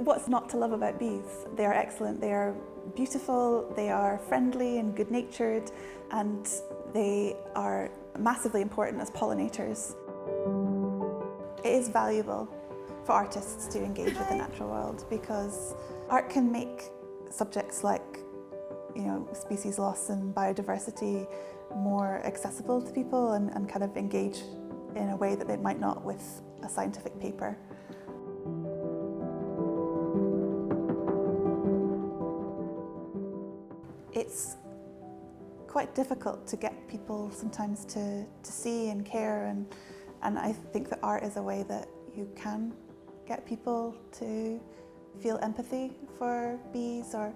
What's not to love about bees? They are excellent, they are beautiful, they are friendly and good-natured, and they are massively important as pollinators. It is valuable for artists to engage with the natural world because art can make subjects like, species loss and biodiversity more accessible to people and kind of engage in a way that they might not with a scientific paper. It's quite difficult to get people sometimes to see and care, and I think that art is a way that you can get people to feel empathy for bees or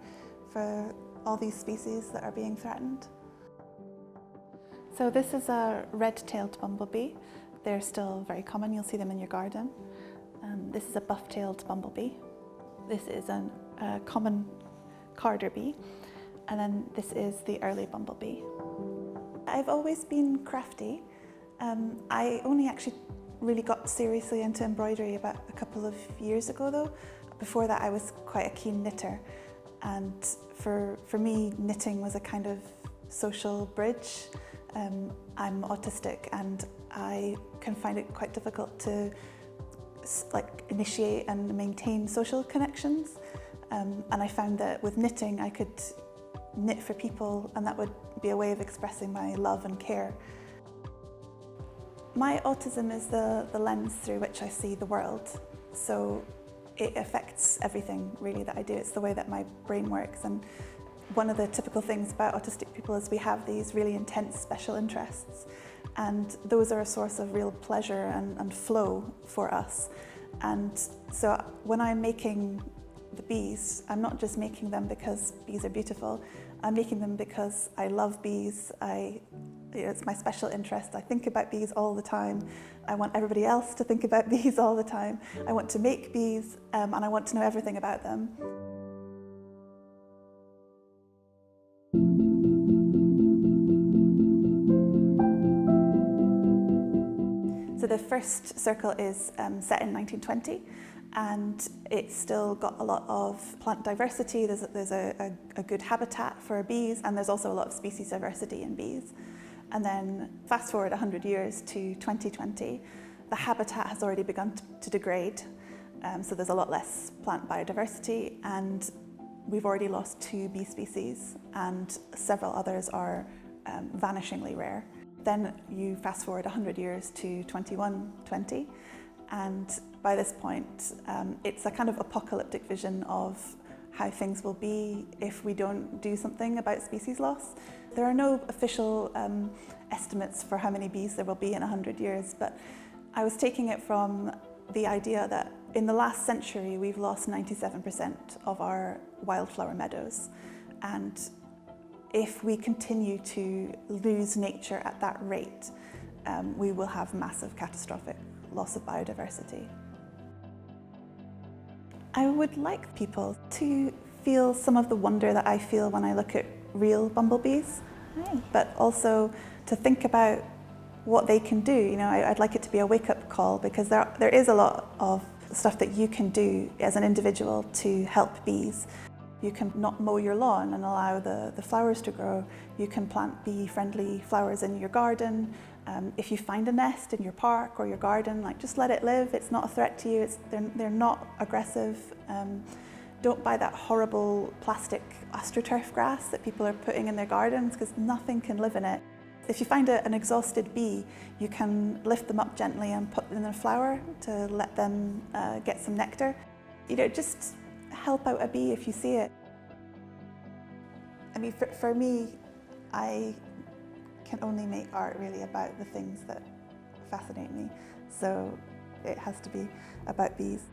for all these species that are being threatened. So this is a red-tailed bumblebee. They're still very common, you'll see them in your garden. This is a buff-tailed bumblebee. This is a common carder bee. And then this is the early bumblebee. I've always been crafty. I only actually really got seriously into embroidery about a couple of years ago though. Before that I was quite a keen knitter, and for me knitting was a kind of social bridge. I'm autistic and I can find it quite difficult to initiate and maintain social connections, and I found that with knitting I could knit for people, and that would be a way of expressing my love and care. My autism is the lens through which I see the world, so it affects everything really that I do. It's the way that my brain works, and one of the typical things about autistic people is we have these really intense special interests, and those are a source of real pleasure and flow for us. And so when I'm making the bees, I'm not just making them because bees are beautiful, I'm making them because I love bees. It's my special interest. I think about bees all the time. I want everybody else to think about bees all the time. I want to make bees, and I want to know everything about them. So the first circle is set in 1920. And it's still got a lot of plant diversity. There's a good habitat for bees, and there's also a lot of species diversity in bees. And then fast forward 100 years to 2020, the habitat has already begun to degrade, so there's a lot less plant biodiversity, and we've already lost 2 bee species, and several others are vanishingly rare. Then you fast forward 100 years to 2120, and by this point, it's a kind of apocalyptic vision of how things will be if we don't do something about species loss. There are no official estimates for how many bees there will be in 100 years, but I was taking it from the idea that in the last century we've lost 97% of our wildflower meadows, and if we continue to lose nature at that rate, we will have massive catastrophic loss of biodiversity. I would like people to feel some of the wonder that I feel when I look at real bumblebees, but also to think about what they can do. I'd like it to be a wake-up call, because there is a lot of stuff that you can do as an individual to help bees. You can not mow your lawn and allow the flowers to grow. You can plant bee-friendly flowers in your garden. If you find a nest in your park or your garden, just let it live. It's not a threat to you. They're not aggressive. Don't buy that horrible plastic astroturf grass that people are putting in their gardens, because nothing can live in it. If you find an exhausted bee, you can lift them up gently and put them in a flower to let them get some nectar. Just help out a bee if you see it. For me, I can only make art really about the things that fascinate me. So it has to be about bees.